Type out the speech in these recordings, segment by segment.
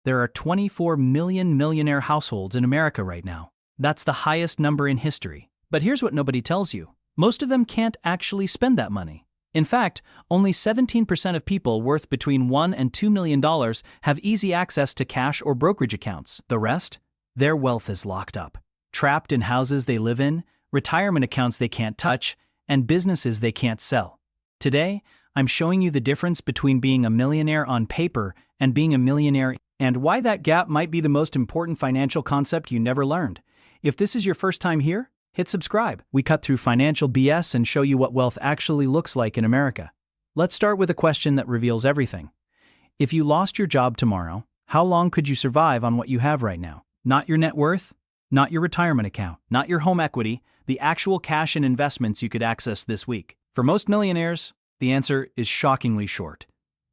There are 24 million millionaire households in America right now. That's the highest number in history. But here's what nobody tells you. Most of them can't actually spend that money. In fact, only 17% of people worth between $1 and $2 million have easy access to cash or brokerage accounts. The rest? Their wealth is locked up, trapped in houses they live in, retirement accounts they can't touch, and businesses they can't sell. Today, I'm showing you the difference between being a millionaire on paper and being a millionaire, and why that gap might be the most important financial concept you never learned. If this is your first time here, hit subscribe. We cut through financial BS and show you what wealth actually looks like in America. Let's start with a question that reveals everything. If you lost your job tomorrow, how long could you survive on what you have right now? Not your net worth, not your retirement account, not your home equity, the actual cash and investments you could access this week. For most millionaires, the answer is shockingly short.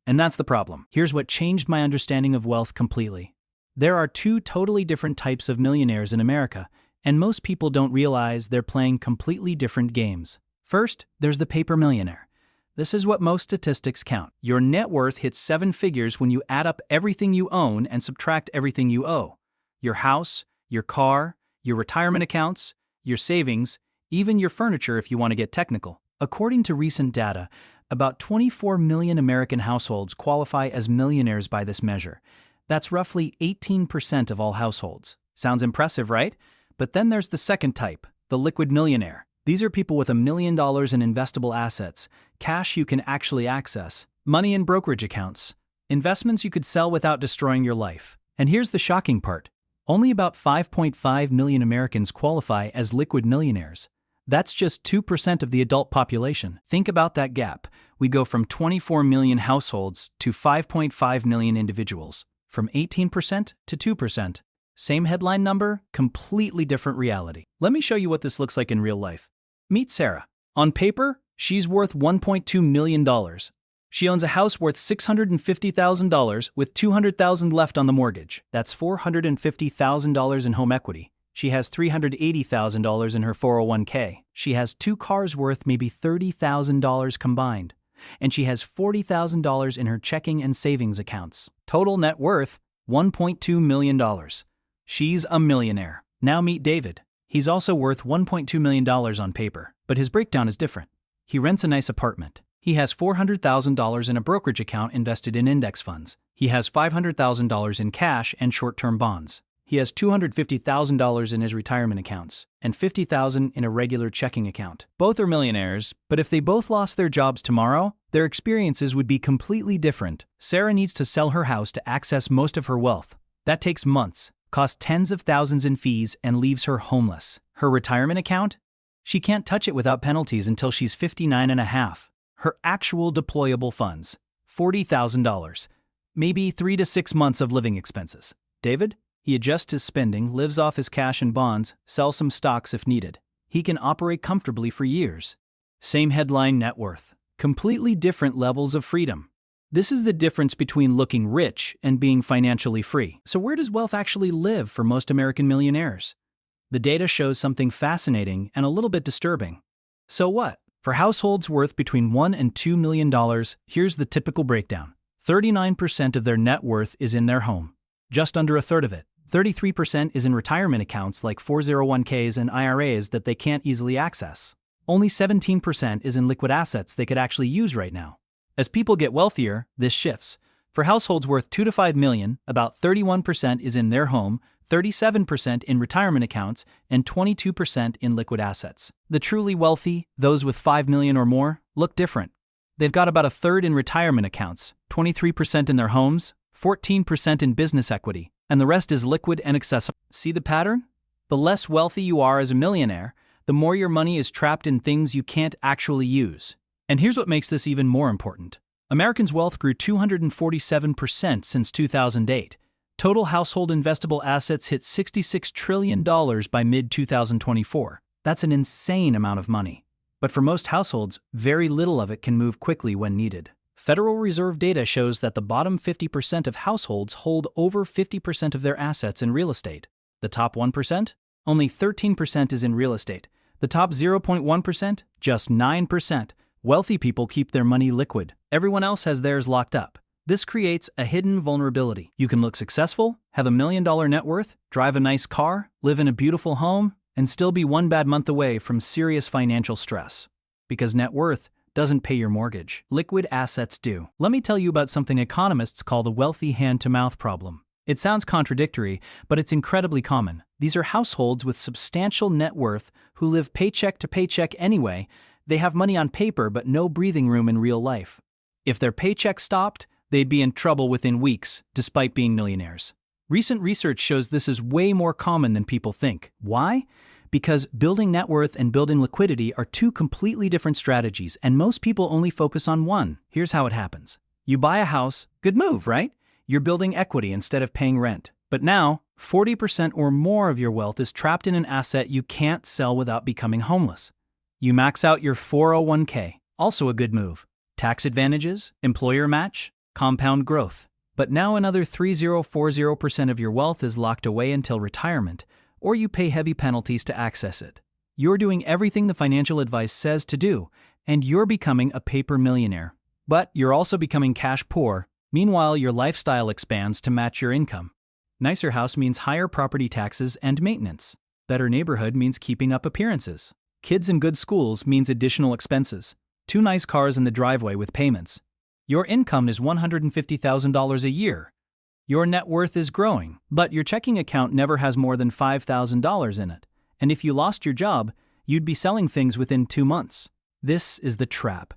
And that's the problem. Here's what changed my understanding of wealth completely. There are two totally different types of millionaires in America, and most people don't realize they're playing completely different games. First, there's the paper millionaire. This is what most statistics count. Your net worth hits 7 figures when you add up everything you own and subtract everything you owe. Your house, your car, your retirement accounts, your savings, even your furniture if you want to get technical. According to recent data, about 24 million American households qualify as millionaires by this measure. That's roughly 18% of all households. Sounds impressive, right? But then there's the second type, the liquid millionaire. These are people with $1 million in investable assets, cash you can actually access, money in brokerage accounts, investments you could sell without destroying your life. And here's the shocking part. Only about 5.5 million Americans qualify as liquid millionaires. That's just 2% of the adult population. Think about that gap. We go from 24 million households to 5.5 million individuals, from 18% to 2%. Same headline number, completely different reality. Let me show you what this looks like in real life. Meet Sarah. On paper, she's worth $1.2 million. She owns a house worth $650,000 with $200,000 left on the mortgage. That's $450,000 in home equity. She has $380,000 in her 401k. She has 2 cars worth maybe $30,000 combined. And she has $40,000 in her checking and savings accounts. Total net worth, $1.2 million. She's a millionaire. Now meet David. He's also worth $1.2 million on paper, but his breakdown is different. He rents a nice apartment. He has $400,000 in a brokerage account invested in index funds. He has $500,000 in cash and short-term bonds. He has $250,000 in his retirement accounts and $50,000 in a regular checking account. Both are millionaires, but if they both lost their jobs tomorrow, their experiences would be completely different. Sarah needs to sell her house to access most of her wealth. That takes months, costs tens of thousands in fees, and leaves her homeless. Her retirement account? She can't touch it without penalties until she's 59 and a half. Her actual deployable funds, $40,000. Maybe 3 to 6 months of living expenses. David? He adjusts his spending, lives off his cash and bonds, sells some stocks if needed. He can operate comfortably for years. Same headline net worth. Completely different levels of freedom. This is the difference between looking rich and being financially free. So where does wealth actually live for most American millionaires? The data shows something fascinating and a little bit disturbing. So what? For households worth between $1 and $2 million, here's the typical breakdown. 39% of their net worth is in their home. Just under a third of it. 33% is in retirement accounts like 401ks and IRAs that they can't easily access. Only 17% is in liquid assets they could actually use right now. As people get wealthier, this shifts. For households worth $2 to $5 million, about 31% is in their home, 37% in retirement accounts, and 22% in liquid assets. The truly wealthy, those with $5 million or more, look different. They've got about a third in retirement accounts, 23% in their homes, 14% in business equity, and the rest is liquid and accessible. See the pattern? The less wealthy you are as a millionaire, the more your money is trapped in things you can't actually use. And here's what makes this even more important. Americans' wealth grew 247% since 2008. Total household investable assets hit $66 trillion by mid-2024. That's an insane amount of money. But for most households, very little of it can move quickly when needed. Federal Reserve data shows that the bottom 50% of households hold over 50% of their assets in real estate. The top 1%? Only 13% is in real estate. The top 0.1%? Just 9%. Wealthy people keep their money liquid. Everyone else has theirs locked up. This creates a hidden vulnerability. You can look successful, have $1 million net worth, drive a nice car, live in a beautiful home, and still be one bad month away from serious financial stress. Because net worth doesn't pay your mortgage. Liquid assets do. Let me tell you about something economists call the wealthy hand-to-mouth problem. It sounds contradictory, but it's incredibly common. These are households with substantial net worth who live paycheck to paycheck anyway. They have money on paper but no breathing room in real life. If their paycheck stopped, they'd be in trouble within weeks, despite being millionaires. Recent research shows this is way more common than people think. Why? Because building net worth and building liquidity are two completely different strategies, and most people only focus on one. Here's how it happens. You buy a house, good move, right? You're building equity instead of paying rent. But now, 40% or more of your wealth is trapped in an asset you can't sell without becoming homeless. You max out your 401k, also a good move. Tax advantages, employer match, compound growth. But now another 3040% of your wealth is locked away until retirement, or you pay heavy penalties to access it. You're doing everything the financial advice says to do, and you're becoming a paper millionaire. But you're also becoming cash poor. Meanwhile, your lifestyle expands to match your income. Nicer house means higher property taxes and maintenance. Better neighborhood means keeping up appearances. Kids in good schools means additional expenses. 2 nice cars in the driveway with payments. Your income is $150,000 a year. Your net worth is growing, but your checking account never has more than $5,000 in it. And if you lost your job, you'd be selling things within 2 months. This is the trap.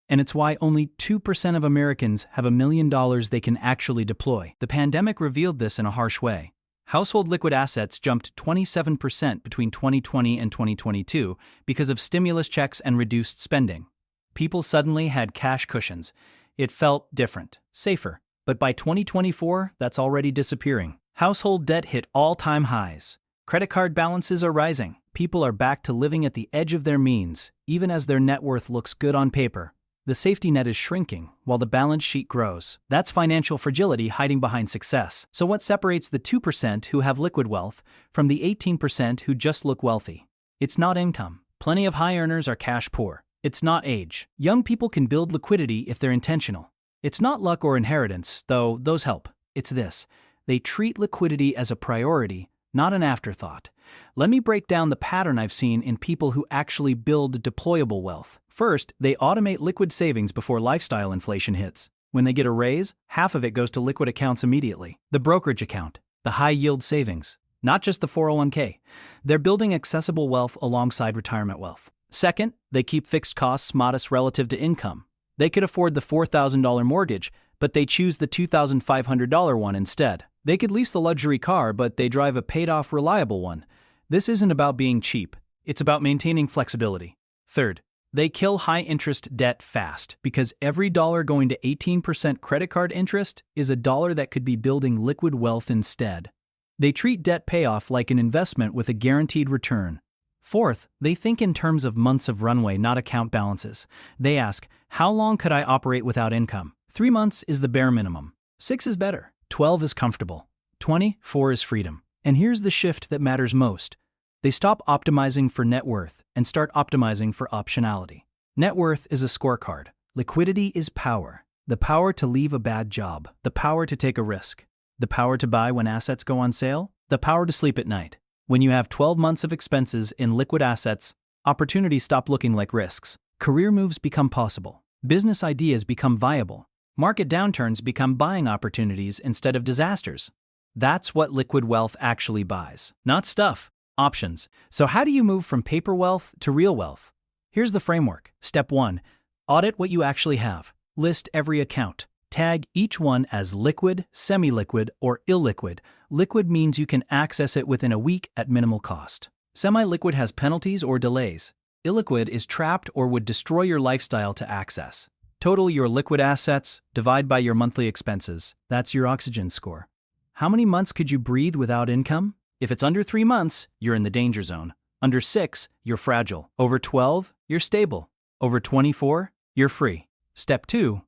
And it's why only 2% of Americans have $1 million they can actually deploy. The pandemic revealed this in a harsh way. Household liquid assets jumped 27% between 2020 and 2022 because of stimulus checks and reduced spending. People suddenly had cash cushions. It felt different, safer. But by 2024, that's already disappearing. Household debt hit all-time highs. Credit card balances are rising. People are back to living at the edge of their means, even as their net worth looks good on paper. The safety net is shrinking, while the balance sheet grows. That's financial fragility hiding behind success. So what separates the 2% who have liquid wealth from the 18% who just look wealthy? It's not income. Plenty of high earners are cash poor. It's not age. Young people can build liquidity if they're intentional. It's not luck or inheritance, though those help. It's this. They treat liquidity as a priority, not an afterthought. Let me break down the pattern I've seen in people who actually build deployable wealth. First, they automate liquid savings before lifestyle inflation hits. When they get a raise, half of it goes to liquid accounts immediately. The brokerage account, the high-yield savings, not just the 401k. They're building accessible wealth alongside retirement wealth. Second, they keep fixed costs modest relative to income. They could afford the $4,000 mortgage, but they choose the $2,500 one instead. They could lease the luxury car, but they drive a paid-off reliable one. This isn't about being cheap. It's about maintaining flexibility. Third, they kill high-interest debt fast because every dollar going to 18% credit card interest is a dollar that could be building liquid wealth instead. They treat debt payoff like an investment with a guaranteed return. Fourth, they think in terms of months of runway, not account balances. They ask, how long could I operate without income? 3 months is the bare minimum. 6 is better. 12 is comfortable. 24 is freedom. And here's the shift that matters most. They stop optimizing for net worth and start optimizing for optionality. Net worth is a scorecard. Liquidity is power. The power to leave a bad job. The power to take a risk. The power to buy when assets go on sale. The power to sleep at night. When you have 12 months of expenses in liquid assets, opportunities stop looking like risks. Career moves become possible. Business ideas become viable. Market downturns become buying opportunities instead of disasters. That's what liquid wealth actually buys. Not stuff, options. So how do you move from paper wealth to real wealth? Here's the framework. Step 1. Audit what you actually have. List every account. Tag each one as liquid, semi-liquid, or illiquid. Liquid means you can access it within a week at minimal cost. Semi-liquid has penalties or delays. Illiquid is trapped or would destroy your lifestyle to access. Total your liquid assets, divide by your monthly expenses. That's your oxygen score. How many months could you breathe without income? If it's under 3 months, you're in the danger zone. Under 6, you're fragile. Over 12, you're stable. Over 24, you're free. Step 2.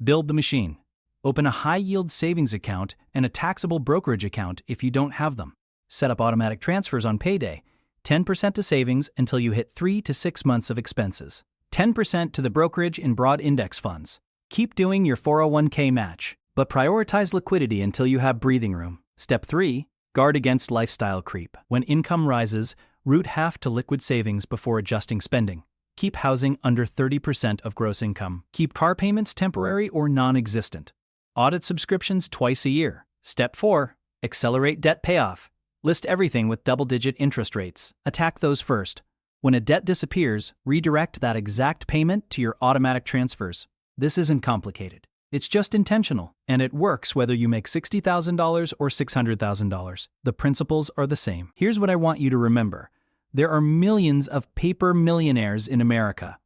Build the machine. Open a high-yield savings account and a taxable brokerage account if you don't have them. Set up automatic transfers on payday. 10% to savings until you hit 3 to 6 months of expenses. 10% to the brokerage in broad index funds. Keep doing your 401k match, but prioritize liquidity until you have breathing room. Step 3. Guard against lifestyle creep. When income rises, route half to liquid savings before adjusting spending. Keep housing under 30% of gross income. Keep car payments temporary or non-existent. Audit subscriptions twice a year. Step 4. Accelerate debt payoff. List everything with double-digit interest rates. Attack those first. When a debt disappears, redirect that exact payment to your automatic transfers. This isn't complicated. It's just intentional, and it works whether you make $60,000 or $600,000. The principles are the same. Here's what I want you to remember. There are millions of paper millionaires in America.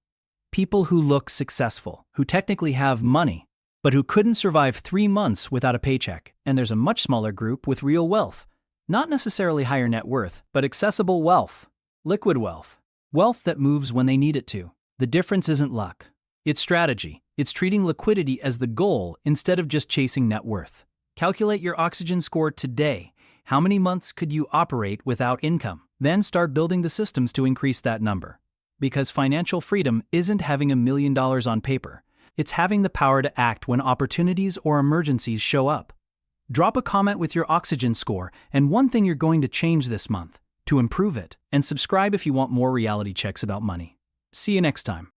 People who look successful, who technically have money, but who couldn't survive 3 months without a paycheck. And there's a much smaller group with real wealth. Not necessarily higher net worth, but accessible wealth. Liquid wealth. Wealth that moves when they need it to. The difference isn't luck. It's strategy. It's treating liquidity as the goal instead of just chasing net worth. Calculate your oxygen score today. How many months could you operate without income? Then start building the systems to increase that number. Because financial freedom isn't having $1 million on paper. It's having the power to act when opportunities or emergencies show up. Drop a comment with your oxygen score and one thing you're going to change this month to improve it. And subscribe if you want more reality checks about money. See you next time.